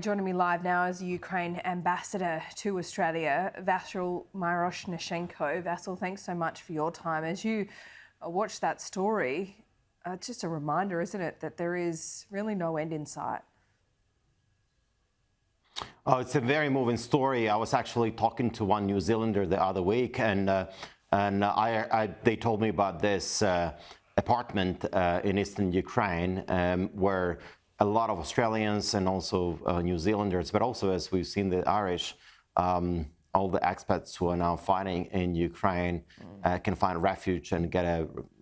Joining me live now is Ukraine Ambassador to Australia, Vasyl Myroshnychenko. Vasyl, thanks so much for your time. As you watch that story, it's just a reminder, isn't it, that there is really no end in sight? Oh, it's a very moving story. I was actually talking to one New Zealander the other week, and they told me about this apartment in eastern Ukraine where a lot of Australians and also New Zealanders, but also, as we've seen, the Irish, all the expats who are now fighting in Ukraine can find refuge and get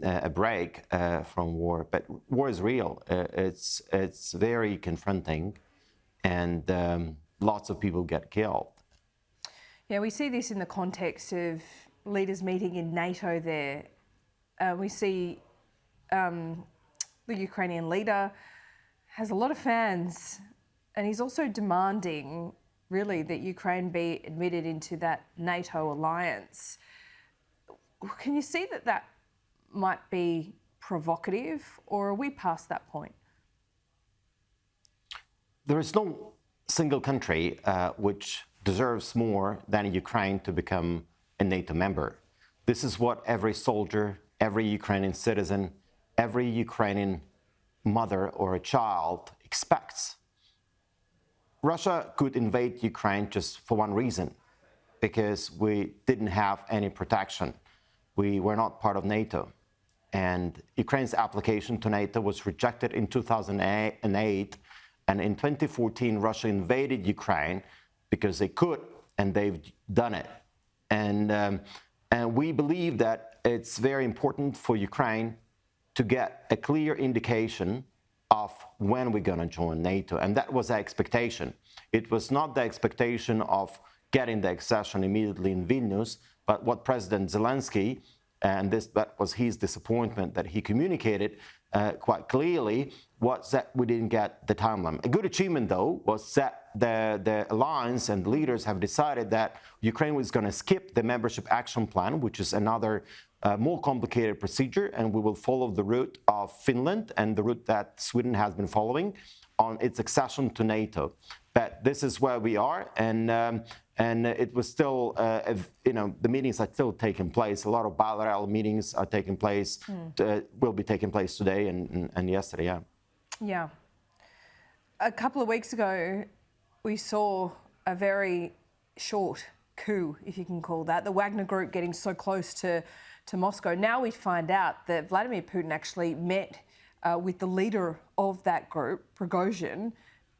a break from war. But war is real. It's very confronting, and lots of people get killed. Yeah, we see this in the context of leaders meeting in NATO there. We see the Ukrainian leader has a lot of fans, and he's also demanding, really, that Ukraine be admitted into that NATO alliance. Can you see that that might be provocative, or are we past that point? There is no single country which deserves more than Ukraine to become a NATO member. This is what every soldier, every Ukrainian citizen, every Ukrainian mother or a child expects. Russia could invade Ukraine just for one reason, because we didn't have any protection. We were not part of NATO. And Ukraine's application to NATO was rejected in 2008. And in 2014, Russia invaded Ukraine because they could, and they've done it. And we believe that it's very important for Ukraine to get a clear indication of when we're going to join NATO. And that was our expectation. It was not the expectation of getting the accession immediately in Vilnius, but what President Zelensky, and that was his disappointment that he communicated quite clearly, was that we didn't get the timeline. A good achievement, though, was that the alliance and the leaders have decided that Ukraine was going to skip the membership action plan, which is another more complicated procedure, and we will follow the route of Finland and the route that Sweden has been following on its accession to NATO. But this is where we are, and it was still, the meetings are still taking place. A lot of bilateral meetings are taking place, will be taking place today and yesterday, yeah. Yeah. A couple of weeks ago, we saw a very short coup, if you can call that, the Wagner Group getting so close to Moscow. Now we find out that Vladimir Putin actually met with the leader of that group, Prigozhin,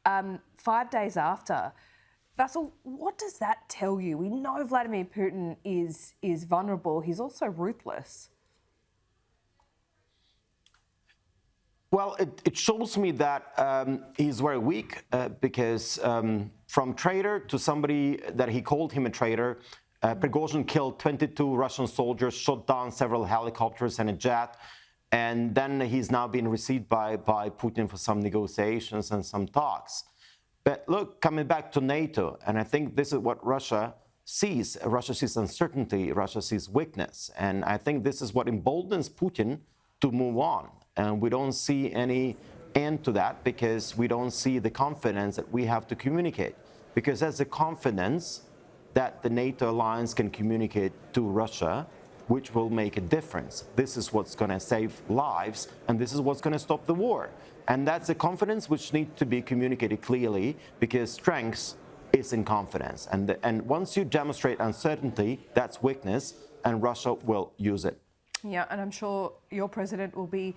5 days after. Vasyl, what does that tell you? We know Vladimir Putin is vulnerable. He's also ruthless. Well, it shows me that he's very weak because from traitor to somebody that he called him a traitor, Prigozhin killed 22 Russian soldiers, shot down several helicopters and a jet, and then he's now being received by Putin for some negotiations and some talks. But look, coming back to NATO, and I think this is what Russia sees. Russia sees uncertainty, Russia sees weakness, and I think this is what emboldens Putin to move on. And we don't see any end to that because we don't see the confidence that we have to communicate. Because that's the confidence that the NATO alliance can communicate to Russia, which will make a difference. This is what's going to save lives, and this is what's going to stop the war. And that's the confidence which needs to be communicated clearly, because strength is in confidence. And once you demonstrate uncertainty, that's weakness, and Russia will use it. Yeah, and I'm sure your president will be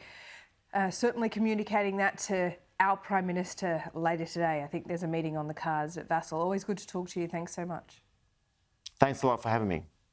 certainly communicating that to our Prime Minister later today. I think there's a meeting on the cards at Vasyl. Always good to talk to you. Thanks so much. Thanks a lot for having me.